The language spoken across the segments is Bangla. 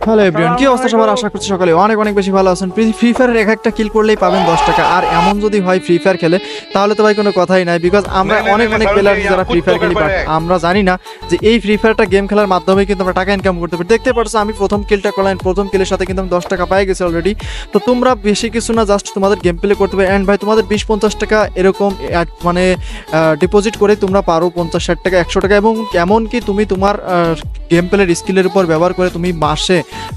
হ্যালো এভরিওয়ান, কি অবস্থা সবার? আশা করছি সকালে অনেক অনেক বেশি ভালো আছেন। ফ্রি ফায়ারের একটা কিল করলেই পাবেন 10 টাকা। আর এমন যদি হয় ফ্রি ফায়ার খেলে, তাহলে তো ভাই কোনো কথাই নাই। বিকজ আমরা অনেক অনেক প্লেয়ার যারা ফ্রি ফায়ার খেলি, বাট আমরা জানি না যে এই ফ্রি ফায়ারটা গেম খেলার মাধ্যমে কিন্তু আমরা টাকা ইনকাম করতে পারি। দেখতে পাচ্ছ আমি প্রথম কিলটা করলাম, প্রথম কিলের সাথে কিন্তু আমি 10 টাকা পাই গেছি অলরেডি। তো তোমরা বেশি কিছু না, জাস্ট তোমাদের গেম প্লে করতে হবে। অ্যান্ড ভাই তোমাদের 20-50 টাকা এরকম মানে ডিপোজিট করে তোমরা পারো 50-60 টাকা 100 টাকা, এবং এমনকি তুমি তোমার গেম প্লের স্কিলের উপর ব্যবহার করে তুমি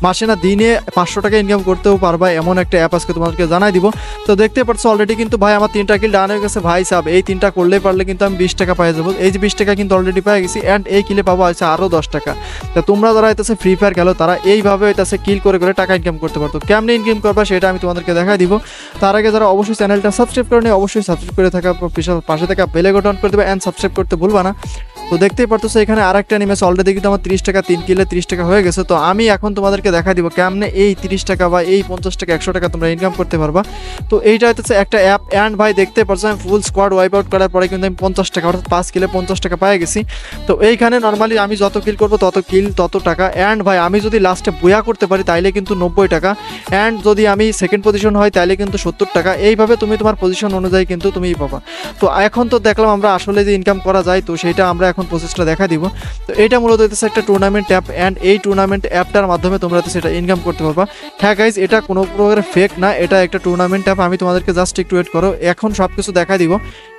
মাসে না দিনে 500 টাকা ইনকাম করতেও পারবা। এমন একটা অ্যাপ আজকে তোমাদেরকে জানাই দিব। তো দেখতে পাচ্ছ অলরেডি কিন্তু ভাই আমার 3টা কিল ডান হয়ে গেছে। ভাই সাহেব এই 3টা করলেই পারলে কিন্তু আমি 20 টাকা পাই যাবো। এই যে 20 টাকা কিন্তু অলরেডি পাই গেছি। অ্যান্ড এই কিলে পাবো আছে আরও 10 টাকা। তো তোমরা যারা হইতেছে ফ্রি ফায়ার খেলো, তারা এইভাবে হইতেছে কিল করে করে টাকা ইনকাম করতে পারতো। কেমনে ইনকাম করবা সেটা আমি তোমাদেরকে দেখাই দিব। তার আগে যারা অবশ্যই চ্যানেলটা সাবস্ক্রাইব করে নিয়ে অবশ্যই সাবস্ক্রাইব করে থাকা, পাশে থাকা বেল আইকন অন করে দেবে অ্যান্ড সাবস্ক্রাইব করতে ভুলবা না। তো দেখতেই পারতেছো এখানে আরেকটা নিমেছে অলরেডি কিন্তু আমার 30 টাকা, 3 কিলে 30 টাকা হয়ে গেছে। তো আমি এখন তোমাদেরকে দেখা দিব কেমনে এই 30 টাকা বা এই 50 টাকা 100 টাকা তোমরা ইনকাম করতে পারবা। তো এইটা হচ্ছে একটা অ্যাপ। অ্যান্ড ভাই দেখতে পাচ্ছ আমি ফুল স্কোয়াড ওয়াইপ আউট করার পরে কিন্তু আমি 50 টাকা অর্থাৎ 5 কিলে 50 টাকা পেয়ে গেছি। তো এইখানে নর্মালি আমি যত কিল করবো তত কিল তত টাকা। অ্যান্ড ভাই আমি যদি লাস্টে বয়া করতে পারি তাইলে কিন্তু 90 টাকা। অ্যান্ড যদি আমি সেকেন্ড পজিশন হয় তাইলে কিন্তু 70 টাকা। এইভাবে তুমি তোমার পজিশন অনুযায়ী কিন্তু তুমি পাবা। তো এখন তো দেখলাম আমরা আসলে যে ইনকাম করা যায়, তো সেইটা আমরা এখন প্রসেসটা দেখা দিব। তো এটা মূলত হচ্ছে একটা টুর্নামেন্ট অ্যাপ। অ্যান্ড এই টুর্নামেন্ট অ্যাপটার মাধ্যমে তোমরা সেটা ইনকাম করতে পারবা। হ্যাঁ গাইজ, এটা কোনো প্রকার ফেক না, এটা একটা টুর্নামেন্ট অ্যাপ। আমি তোমাদেরকে জাস্ট একটু ওয়েট করো, এখন সব কিছু দেখা দিব।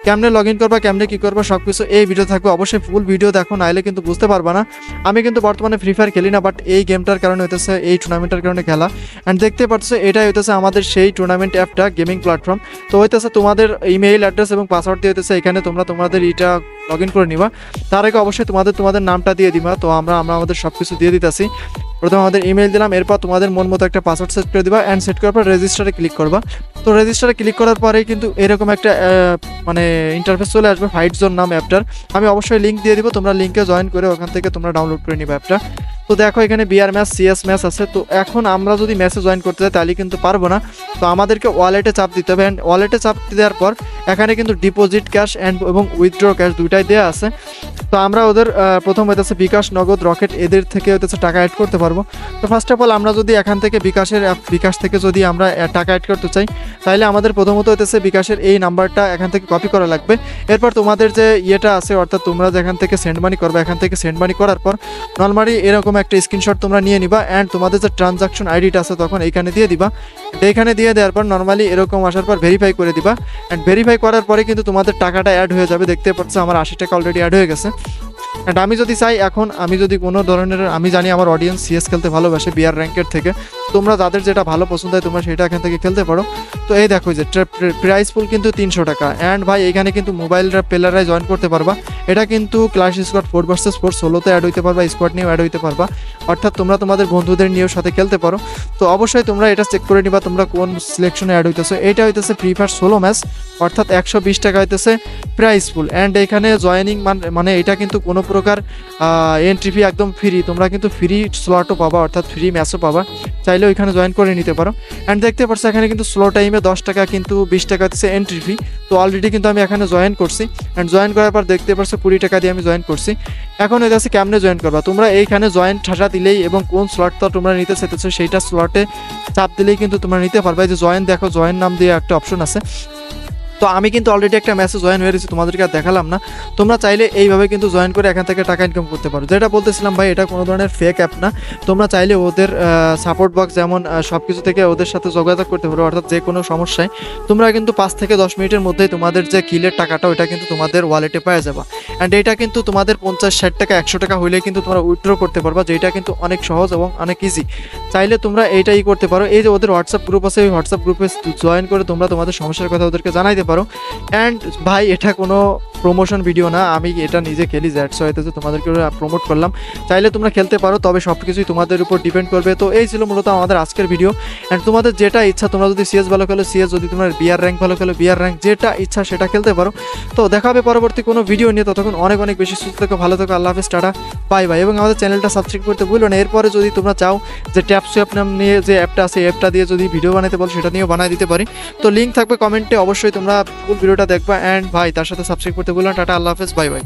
কেমনে লগ ইন করবা, কেমনে কী করবা, সব কিছু এই ভিডিও থাকবে। অবশ্যই ফুল ভিডিও দেখো, নাইলে কিন্তু বুঝতে পারবা না। আমি কিন্তু বর্তমানে ফ্রি ফায়ার খেলি না, বাট এই গেমটার কারণে হইতেছে, এই টুর্নামেন্টের কারণে খেলা। অ্যান্ড দেখতে পাচ্ছ এটাই হইতেছে আমাদের সেই টুর্নামেন্ট অ্যাপটা, গেমিং প্ল্যাটফর্ম। তো হইতেছে তোমাদের ইমেইল অ্যাড্রেস এবং পাসওয়ার্ড দিয়ে হইতেছে এখানে তোমরা তোমাদের এটা লগ ইন করে নিবা। তার আগে অবশ্যই তোমাদের নামটা দিয়ে দিবা। তো আমরা আমাদের সব কিছু দিয়ে দিতেছি। প্রথমে আমাদের ইমেল দিলাম, এরপর তোমাদের মন মতো একটা পাসওয়ার্ড সেট করে দিবা। অ্যান্ড সেট করার পর রেজিস্টারে ক্লিক করবা। তো রেজিস্টারে ক্লিক করার পরেই কিন্তু এরকম একটা মানে ইন্টারফেস চলে আসবে, ফাইট জোন নাম অ্যাপটার। আমি অবশ্যই লিঙ্ক দিয়ে দিব, তোমরা লিঙ্কে জয়েন করে ওখান থেকে তোমরা ডাউনলোড করে নিবা অ্যাপটা। তো দেখো এখানে বিআর ম্যাচ, সিএস ম্যাচ আছে। তো এখন আমরা যদি ম্যাচে জয়েন করতে চাই তাহলে কিন্তু পারবো না। তো আমাদেরকে ওয়ালেটে চাপ দিতে হবে। অ্যান্ড ওয়ালেটে চাপ দেওয়ার পর এখানে কিন্তু ডিপোজিট ক্যাশ এবং উইথড্র ক্যাশ দুইটাই দেওয়া আছে। তো আমরা ওদের প্রথম হইতেছে বিকাশ, নগদ, রকেট এদের থেকে হইতেছে টাকা অ্যাড করতে পারবো। তো ফার্স্ট অফ অল আমরা যদি এখান থেকে বিকাশ থেকে যদি আমরা টাকা অ্যাড করতে চাই, তাহলে আমাদের প্রথমত হইতেছে বিকাশের এই নাম্বারটা এখান থেকে কপি করা লাগবে। এরপর তোমাদের যে ইয়েটা আছে, অর্থাৎ তোমরা যেখান থেকে সেন্ড মানি করবে, এখান থেকে সেন্ড মানি করার পর নর্মালি এরকম একটা স্ক্রিনশট তোমরা নিয়ে নিবা। অ্যান্ড তোমাদের যে ট্রানজাকশন আইডিটা আছে তখন এইখানে দিয়ে দিবা। এইখানে দিয়ে দেওয়ার পর নর্মালি এরকম আসার পর ভেরিফাই করে দিবা। অ্যান্ড ভেরিফাই করার পরে কিন্তু তোমাদের টাকাটা অ্যাড হয়ে যাবে। দেখতে পাচ্ছ আমার 80 টাকা অলরেডি অ্যাড হয়ে গেছে। অ্যান্ড আমি যদি চাই, এখন আমি যদি কোনো ধরনের, আমি জানি আমার অডিয়েন্স সিএস খেলতে ভালোবাসে বিআর র্যাঙ্কের থেকে, তোমরা যাদের যেটা ভালো পছন্দ হয় তোমরা সেটা এখান থেকে খেলতে পারো। তো এই দেখো যে প্রাইস পুল কিন্তু 300 টাকা। অ্যান্ড ভাই এখানে কিন্তু মোবাইল প্লেয়াররাই জয়েন করতে পারবা। এটা কিন্তু ক্লাস স্কোয়াড 4 ভার্সেস 4 সোলোতে অ্যাড হইতে পারবা, স্কোয়াড নিয়েও অ্যাড হইতে পারবা। অর্থাৎ তোমরা তোমাদের বন্ধুদের নিয়েও সাথে খেলতে পারো। তো অবশ্যই তোমরা এটা চেক করে নিবা তোমরা কোন সিলেকশনে অ্যাড হইতেছো। এইটা হইতেছে ফ্রি ফায়ার সোলো ম্যাচ, অর্থাৎ 120 টাকা হইতেছে প্রাইস পুল। অ্যান্ড এখানে জয়েনিং মানে এটা কিন্তু কোনো প্রকার এন্ট্রি ফি একদম ফ্রি। তোমরা কিন্তু ফ্রি স্লটও পাবা, অর্থাৎ ফ্রি ম্যাচও পাবা, চাইলে ওইখানে জয়েন করে নিতে পারো। অ্যান্ড দেখতে পাচ্ছ এখানে কিন্তু স্লো টাইমে 10 টাকা, কিন্তু 20 টাকা হচ্ছে এন্ট্রি ফি। তো অলরেডি কিন্তু আমি এখানে জয়েন করছি। অ্যান্ড জয়েন করার পর দেখতে পাচ্ছ 20 টাকা দিয়ে আমি জয়েন করছি। এখন এটা আছে কেমনে জয়েন করবা। তোমরা এইখানে জয়েন ঠাসা দিলেই এবং কোন স্লটটা তোমরা নিতে চাইতেছো সেইটা স্লটে চাপ দিলেই কিন্তু তোমরা নিতে পারবে। যে জয়েন, দেখো জয়েন নাম দিয়ে একটা অপশন আছে। তো আমি কিন্তু অলরেডি একটা ম্যাচে জয়েন হয়ে গেছি, তোমাদেরকে আর দেখালাম না। তোমরা চাইলে এইভাবে কিন্তু জয়েন করে এখান থেকে টাকা ইনকাম করতে পারো। যেটা বলতেছিলাম ভাই, এটা কোনো ধরনের ফেক অ্যাপ না। তোমরা চাইলে ওদের সাপোর্ট বক্স যেমন সব কিছু থেকে ওদের সাথে যোগাযোগ করতে পারো, অর্থাৎ যে কোনো সমস্যায় তোমরা কিন্তু 5 থেকে 10 মিনিটের মধ্যেই তোমাদের যে কিলের টাকাটা ওইটা কিন্তু তোমাদের ওয়ালেটে পেয়ে যাবা। অ্যান্ড এটা কিন্তু তোমাদের 50-60 টাকা 100 টাকা হইলে কিন্তু তোমরা উইথড্র করতে পারবা, যেটা কিন্তু অনেক সহজ এবং অনেক ইজি। চাইলে তোমরা এইটাই করতে পারো। এই যে ওদের হোয়াটসঅ্যাপ গ্রুপ আছে, ওই হোয়াটসঅ্যাপ গ্রুপে জয়েন করে তোমরা তোমাদের সমস্যার কথা ওদেরকে জানাইতে পারো। অ্যান্ড ভাই এটা কোনো প্রমোশন ভিডিও না, আমি এটা নিজে খেলি, দ্যাটস ওয়াই হইতেছে তোমাদেরকে প্রমোট করলাম। চাইলে তোমরা খেলতে পারো, তবে সব কিছুই তোমাদের উপর ডিপেন্ড করবে। তো এই ছিল মূলত আমাদের আজকের ভিডিও। অ্যান্ড তোমাদের যেটা ইচ্ছা, তোমরা যদি সিএস ভালো খেলো সিএস, যদি তোমার বিআর র্যাঙ্ক ভালো খেলো বিআর র্যাঙ্ক, যেটা ইচ্ছা সেটা খেলতে পারো। তো দেখা হবে পরবর্তী কোনো ভিডিও নিয়ে। ততক্ষণ অনেক অনেক বেশি সুস্থ থেকো, ভালো থেকো, আল্লাহ হাফেজ, টাটা, বাই বাই। এবং আমাদের চ্যানেলটা সাবস্ক্রাইব করতে ভুলো না। এরপরে যদি তোমরা চাও যে ট্যাপসুয়াপ নাম নিয়ে যে অ্যাপটা আছে, অ্যাপটা দিয়ে যদি ভিডিও বানাতে বলো সেটা নিয়েও বানিয়ে দিতে পারি। তো লিঙ্ক থাকবে কমেন্টে, অবশ্যই তোমরা ফুল ভিডিওটা দেখবা। অ্যান্ড ভাই তার সাথে সাবস্ক্রাইব করতে ভুলো না। টাটা, আল্লাহ হাফেজ, বাই বাই।